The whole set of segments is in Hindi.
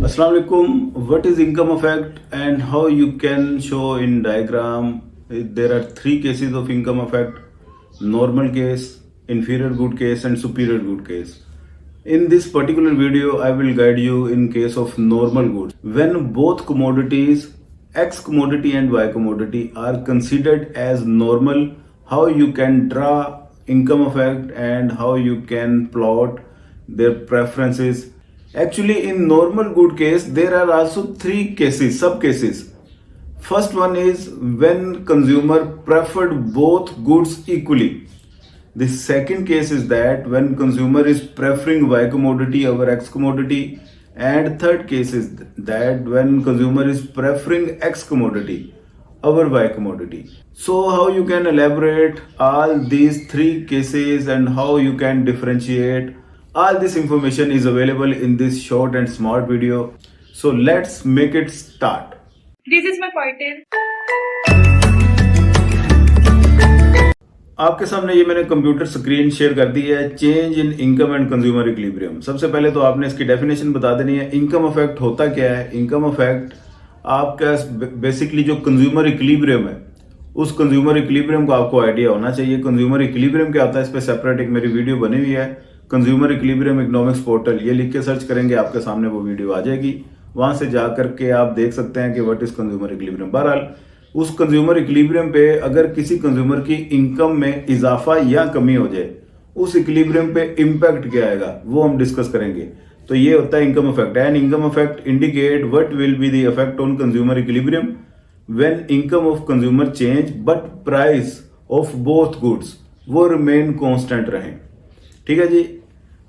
Assalamu alaikum. What is income effect and how you can show in diagram? There are three cases of income effect: normal case, inferior good case and superior good case. In this particular video, I will guide you in case of normal goods. When both commodities, X commodity and Y commodity, are considered as normal, how you can draw income effect and how you can plot their preferences. Actually, in normal good case, there are also three cases, sub cases. First one is when consumer preferred both goods equally. The second case is that when consumer is preferring Y commodity over X commodity, and third case is that when consumer is preferring X commodity over Y commodity. So how you can elaborate all these three cases and how you can differentiate, all this information is available in this short and smart video. So let's make it start. This is my curtain. आपके सामने ये मैंने कंप्यूटर स्क्रीन शेयर कर दी है, change in income and consumer equilibrium. सबसे पहले तो आपने इसकी डेफिनेशन बता देनी है। इनकम इफेक्ट होता क्या है? इनकम इफेक्ट आपका बेसिकली जो कंज्यूमर इक्विलिब्रियम है, उस कंज्यूमर इक्विलिब्रियम को आपको आइडिया होना चाहिए। कंज्यूमर इक्विलिब्रियम क्या होता है, इस पर सेपरेट एक मेरी वीडियो बनी हुई है, कंज्यूमर इक्विलिब्रियम इकोनॉमिक्स पोर्टल। ये लिख के सर्च करेंगे, आपके सामने वो वीडियो आ जाएगी। वहां से जाकर के आप देख सकते हैं कि व्हाट इज कंज्यूमर इक्विलिब्रियम। बहरहाल उस कंज्यूमर इक्विलिब्रियम पे अगर किसी कंज्यूमर की इनकम में इजाफा या कमी हो जाए, उस इक्विलिब्रियम पे इंपैक्ट क्या आएगा वो हम डिस्कस करेंगे। तो ये होता है income effect. And income effect indicate what will be the effect on consumer equilibrium when income of consumer change but price of both goods वो रिमेन कांस्टेंट रहे। ठीक है जी।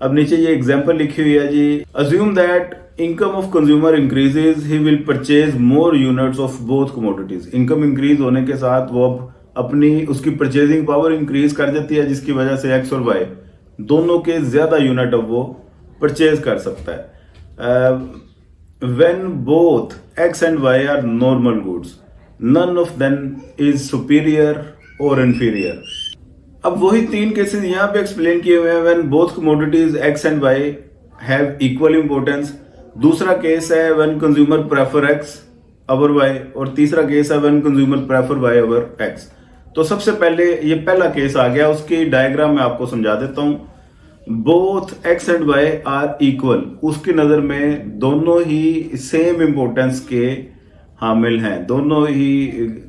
अब नीचे ये एग्जांपल लिखी हुई है जी। Assume that income of consumer increases, he will purchase more units of both commodities. Income increase होने के साथ वो अब अपनी उसकी परचेजिंग पावर इंक्रीज कर देती है, जिसकी वजह से एक्स और वाई दोनों के ज्यादा यूनिट अब वो परचेज कर सकता है। When both X and Y are normal goods, none of them is superior और इन्फीरियर। अब वही तीन केसेस यहाँ पे एक्सप्लेन किए हुए हैं। When both commodities X and Y have equal importance. दूसरा केस है when consumer prefer X over Y, और तीसरा केस है when consumer prefer Y over X. तो सबसे पहले ये पहला केस आ गया, उसकी डायग्राम मैं आपको समझा देता हूं। Both X and Y are equal, उसकी नजर में दोनों ही सेम इंपोर्टेंस के हामिल हैं। दोनों ही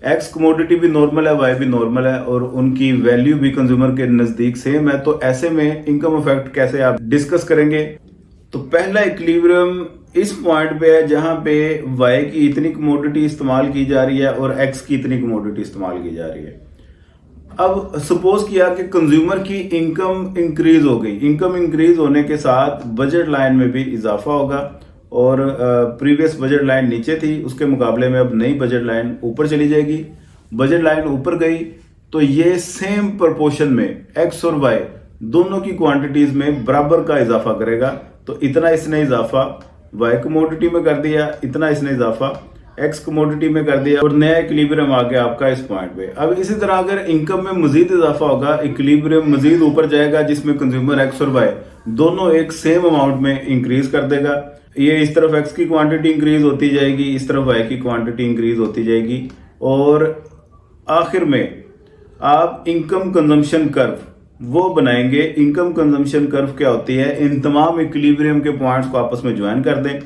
एक्स कमोडिटी भी नॉर्मल है, वाई भी नॉर्मल है, और उनकी वैल्यू भी कंज्यूमर के नजदीक सेम है। तो ऐसे में इनकम इफेक्ट कैसे आप डिस्कस करेंगे? तो पहला इक्विलिब्रियम इस पॉइंट पे है जहां पे वाई की इतनी कमोडिटी इस्तेमाल की जा रही है और एक्स की इतनी कमोडिटी इस्तेमाल की जा रही है। अब सपोज किया कि कंज्यूमर की इनकम इंक्रीज हो गई। इनकम इंक्रीज होने के साथ बजट लाइन में भी इजाफा होगा, और प्रीवियस बजट लाइन नीचे थी, उसके मुकाबले में अब नई बजट लाइन ऊपर चली जाएगी। बजट लाइन ऊपर गई तो ये सेम प्रोपोर्शन में एक्स और वाई दोनों की क्वांटिटीज में बराबर का इजाफा करेगा। तो इतना इसने इजाफा वाई कमोडिटी में कर दिया, इतना इसने इजाफा एक्स कमोडिटी में कर दिया, और नया इक्विलिब्रियम आ गया आपका इस पॉइंट पे। अब इसी तरह अगर इनकम में मजीद इजाफा होगा, इक्विलिब्रियम मजीद ऊपर जाएगा, जिसमें कंज्यूमर एक्स और वाई दोनों एक सेम अमाउंट में इंक्रीज कर देगा। ये इस तरफ एक्स की क्वांटिटी इंक्रीज होती जाएगी, इस तरफ वाई की क्वांटिटी इंक्रीज होती जाएगी, और आखिर में आप इनकम कंजम्पशन कर्व वो बनाएंगे। इनकम कंजम्पशन कर्व क्या होती है? इन तमाम इक्विलिब्रियम के पॉइंट्स को आपस में ज्वाइन कर दें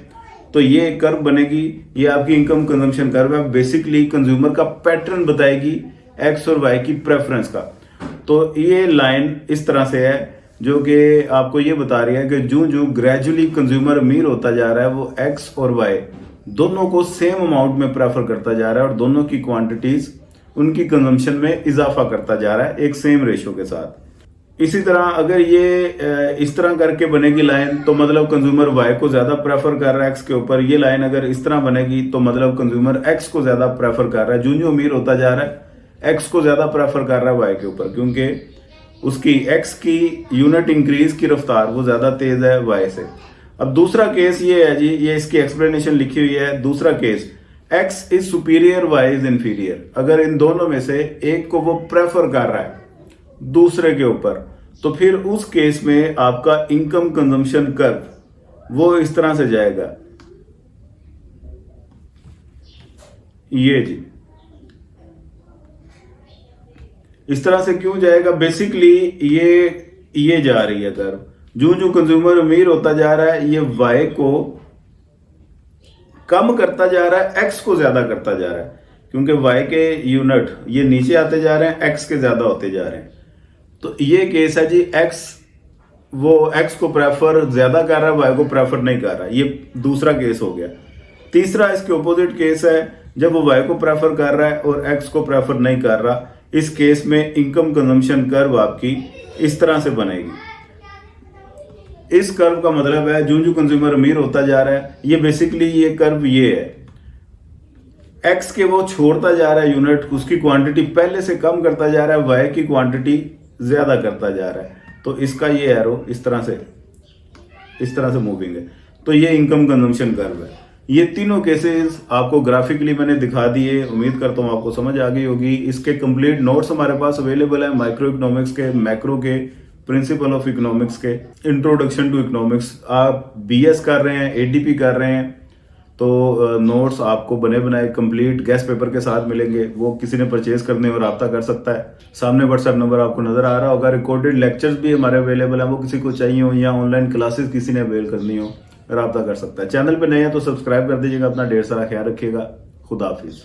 तो ये कर्व बनेगी। ये आपकी इनकम कंजम्पशन कर्व है, बेसिकली कंज्यूमर का पैटर्न बताएगी एक्स और वाई की प्रेफरेंस का। तो ये लाइन इस तरह से है जो कि आपको ये बता रही है कि जो जो ग्रेजुअली कंज्यूमर अमीर होता जा रहा है, वो एक्स और वाई दोनों को सेम अमाउंट में प्रेफर करता जा रहा है, और दोनों की क्वांटिटीज उनकी कंजम्पशन में इजाफा करता जा रहा है एक सेम रेशो के साथ। इसी तरह अगर ये इस तरह करके बनेगी लाइन, तो मतलब कंज्यूमर वाई को ज्यादा प्रेफर कर रहा है एक्स के ऊपर। ये लाइन अगर इस तरह बनेगी तो मतलब कंज्यूमर एक्स को ज्यादा प्रेफर कर रहा है। जो अमीर होता जा रहा है एक्स को ज्यादा प्रेफर कर रहा है वाई के ऊपर, क्योंकि उसकी एक्स की यूनिट इंक्रीज की रफ्तार वो ज्यादा तेज है वाई से। अब दूसरा केस ये है जी, ये इसकी एक्सप्लेनेशन लिखी हुई है। दूसरा case, X is superior, Y is inferior. अगर इन दोनों में से एक को वो प्रेफर कर रहा है दूसरे के ऊपर, तो फिर उस केस में आपका इनकम कंजम्पशन कर्व वो इस तरह से जाएगा ये जी इस तरह से क्यों जाएगा? बेसिकली ये जा रही है कर्व, जो जो कंज्यूमर अमीर होता जा रहा है ये वाई को कम करता जा रहा है, एक्स को ज्यादा करता जा रहा है, क्योंकि वाई के यूनिट ये नीचे आते जा रहे हैं, एक्स के ज्यादा होते जा रहे हैं। तो ये केस है जी, एक्स को प्रेफर ज्यादा कर रहा है, वाई को प्रेफर नहीं कर रहा। ये दूसरा केस हो गया। तीसरा इसके ऑपोजिट केस है, जब वो वाई को प्रेफर कर रहा है और एक्स को प्रेफर नहीं कर रहा। इस केस में इनकम कंजम्पशन कर्व आपकी इस तरह से बनेगी। इस कर्व का मतलब है जो जो कंज्यूमर अमीर होता जा रहा है, ये बेसिकली ये कर्व ये है, एक्स के वो छोड़ता जा रहा है यूनिट, उसकी क्वांटिटी पहले से कम करता जा रहा है, वाई की क्वांटिटी ज्यादा करता जा रहा है। तो इसका ये एरो इस तरह से मूविंग है। तो ये इनकम कंजम्पशन कर्व है। ये तीनों केसेस आपको ग्राफिकली मैंने दिखा दिए, उम्मीद करता हूँ आपको समझ आ गई होगी। इसके कंप्लीट नोट्स हमारे पास अवेलेबल है, माइक्रो इकोनॉमिक्स के, मैक्रो के, प्रिंसिपल ऑफ इकोनॉमिक्स के, इंट्रोडक्शन टू इकोनॉमिक्स। आप बीएस कर रहे हैं, एडीपी कर रहे हैं, तो नोट्स आपको बने बनाए कंप्लीट गेस्ट पेपर के साथ मिलेंगे। वो किसी ने परचेज करने और रब्ता कर सकता है। सामने व्हाट्सएप नंबर आपको नजर आ रहा होगा। रिकॉर्डेड लेक्चर्स भी हमारे अवेलेबल हैं, वो किसी को चाहिए हो या ऑनलाइन क्लासेस किसी ने अवेल करनी हो, रब्ता कर सकता है। चैनल पे नए हैं तो सब्सक्राइब कर दीजिएगा। अपना ढेर सारा ख्याल रखिएगा। खुदा हाफिज।